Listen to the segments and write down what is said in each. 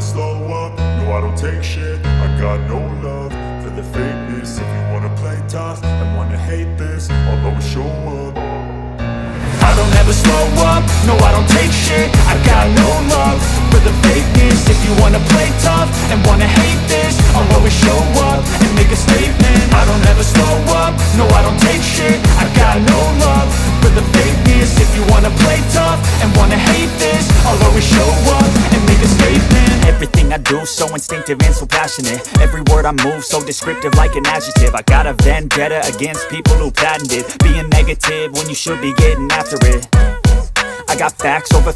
slow up, no I don't take shit. I got no love for the fakeness. If you wanna play tough and wanna hate this, I'll always show up. I don't ever slow up, no I don't take shit. I got no love for the fakeness. If you wanna play tough and wanna hate this, I'll always show up and make a statement. I don't ever slow up, no I don't take shit. I got no love for the fakeness. If you wanna play tough and wanna hate this, I'll always show up and make a statement. Everything I do so instinctive and so passionate. Every word I move so descriptive like an adjective. I got a vendetta against people who patented being negative when you should be getting after it. I got facts over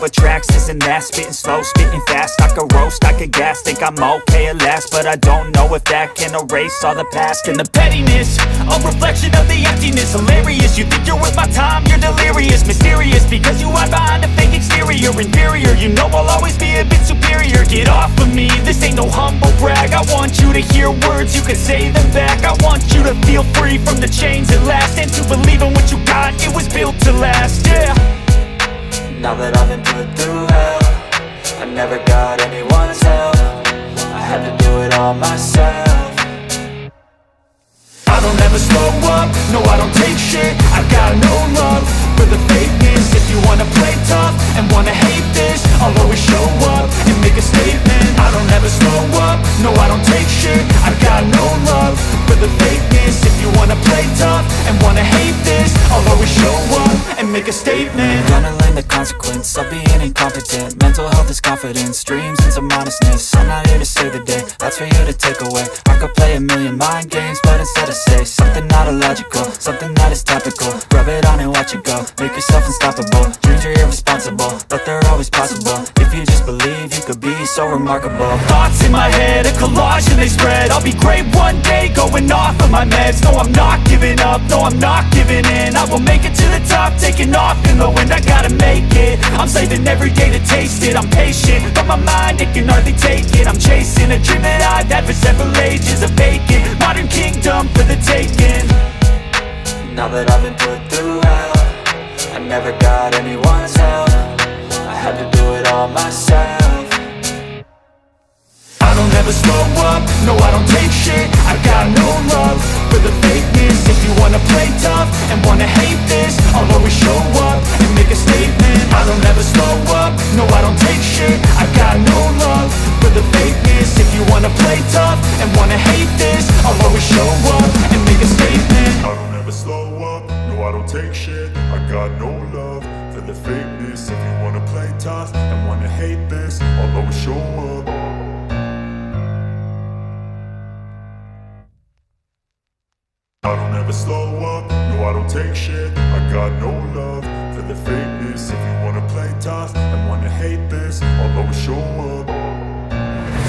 tracks, this and that. Spitting slow, spitting fast, I could roast, I could gas. Think I'm okay at last, but I don't know if that can erase all the past. And the pettiness, a reflection of the emptiness. Hilarious, you think you're worth my time, you're delirious. Mysterious, because you hide behind a fake exterior. Inferior, you know I'll always be a bit superior. Get off of me, this ain't no humble brag. I want you to hear words, you can say them back. I want you to feel free from the chains at last, and to believe in what you got, it was built to last, yeah. Now that I've been put through hell, I never got anyone's help. I had to do it all myself. I don't ever slow up, no I don't take shit. I got no love for the fakeness. If you wanna play tough and wanna hate this, I'll always show up and make a statement. I don't ever slow up, no I don't take shit. I got no love for the fakeness. If you wanna play tough and wanna hate this, I'll always show up and make a statement. Gonna learn the consequence of being incompetent. Mental health is confidence, dreams and some honestness. I'm not here to save the day, that's for you to take away. I could play a million mind games, but instead I say something not illogical, something that is topical. Rub it on and watch it go, make yourself unstoppable. Dreams are irresponsible, but they're always possible. If you just believe, you could be so remarkable. Thoughts in my head, a collage and they spread. I'll be great one day, going off of my meds. No I'm not giving up, no I'm not giving in. I will make it to the top, taking off in the wind. I gotta make it, I'm saving every day to taste it. I'm patient, but my mind, it can hardly take it. I'm chasing a dream that I've had for several ages. A vacant, modern kingdom for the taking. Now that I've been put through hell, I never got anyone's help. I had to do it all myself. I don't ever slow up, no I don't take shit. I got no love for the fakeness. If you wanna play tough and wanna hate this, I'll always show up and make a statement. I don't ever slow up, no I don't take shit. I got no love for the fakeness. If you wanna play tough and wanna hate this, I'll always show up and make a statement. I don't ever slow up, no I don't take shit. I got no love for the fakeness. If you wanna play tough and wanna hate this, I'll always show up. I don't ever slow up, no I don't take shit. I got no love for the fakeness. If you wanna play tough and wanna hate this, I'll always show up.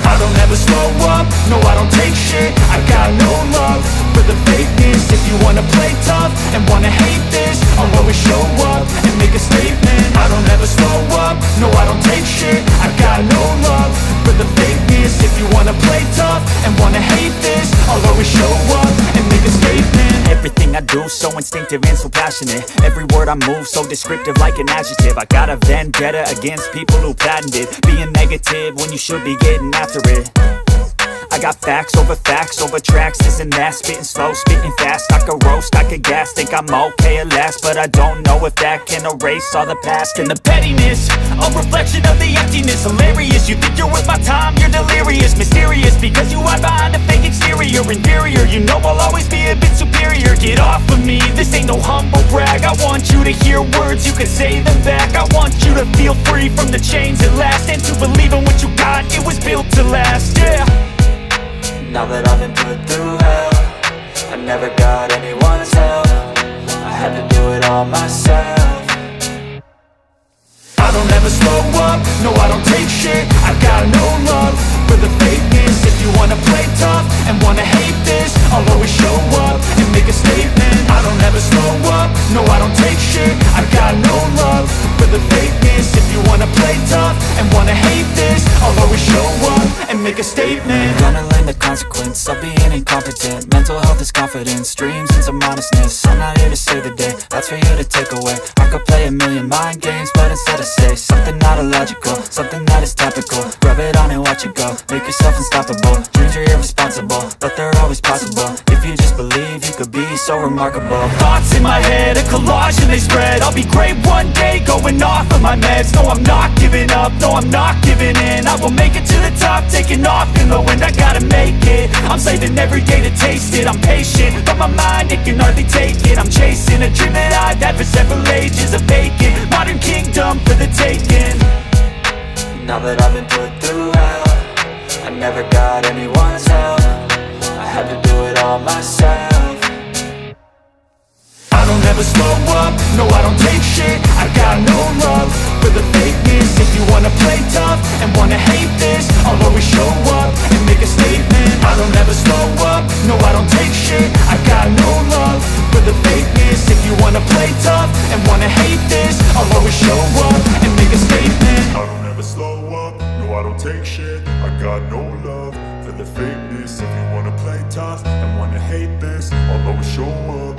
I don't ever slow up, no I don't take shit. I got no love for the fakeness. If you wanna play tough and wanna hate this, I'll always show up and make a statement. I don't ever slow up, no I don't take shit. I got no love for the fakeness. If you wanna play tough and wanna hate this, I'll always show up and make a statement. Everything I do so instinctive and so passionate. Every word I move so descriptive like an adjective. I got a vendetta against people who patented being negative when you should be getting after it. I got facts over tracks, this and that. Spitting slow, spitting fast, I could roast, I could gas. Think I'm okay at last, but I don't know if that can erase all the past. And the pettiness, a reflection of the emptiness. Hilarious, you think you're worth my time, you're delirious. Mysterious, because you hide behind a fake exterior. Inferior, you know I'll always be a bit superior. Get off of me, this ain't no humble brag. I want you to hear words, you can say them back. I want you to feel free from the chains at last, and to believe in what you got, it was built to last, yeah. Now that I've been put through hell, I never got anyone's help. I had to do it all myself. I don't ever slow up, no I don't take shit. I got no love for the fakeness. If you wanna play tough and wanna hate this, I'll always show up and make a statement. I don't ever slow up, no I don't take shit. I got no love for the fakeness. If you wanna play tough and wanna hate this, I'll always show up and make a statement. Gonna learn the consequence of being incompetent. Mental health is confidence, dreams and some honestness. I'm not here to save the day, that's for you to take away. I could play a million mind games, but instead I say something not illogical, something that is topical. Rub it on and you go. Make yourself unstoppable. Dreams are irresponsible, but they're always possible. If you just believe, you could be so remarkable. Thoughts in my head, a collage and they spread. I'll be great one day, going off of my meds. No, I'm not giving up, no, I'm not giving in. I will make it to the top, taking off in the wind. I gotta make it, I'm saving every day to taste it. I'm patient, but my mind, it can hardly take it. I'm chasing a dream that I've had for several ages. A vacant, modern kingdom for the taking. Now that I've been put through hell, I never got anyone's help. I had to do it all myself. I don't ever slow up, no I don't take shit. I got no love for the fakeness. If you wanna play tough and wanna hate this, I'll always show up and make a statement. I don't ever slow up, no I don't take shit. I got no love for the fakeness. If you wanna play tough and wanna hate this, I'll always show up and make a statement. I don't ever slow up, no I don't take shit. I got no love for the fakeness. If you wanna play tough and wanna hate this, I'll always show up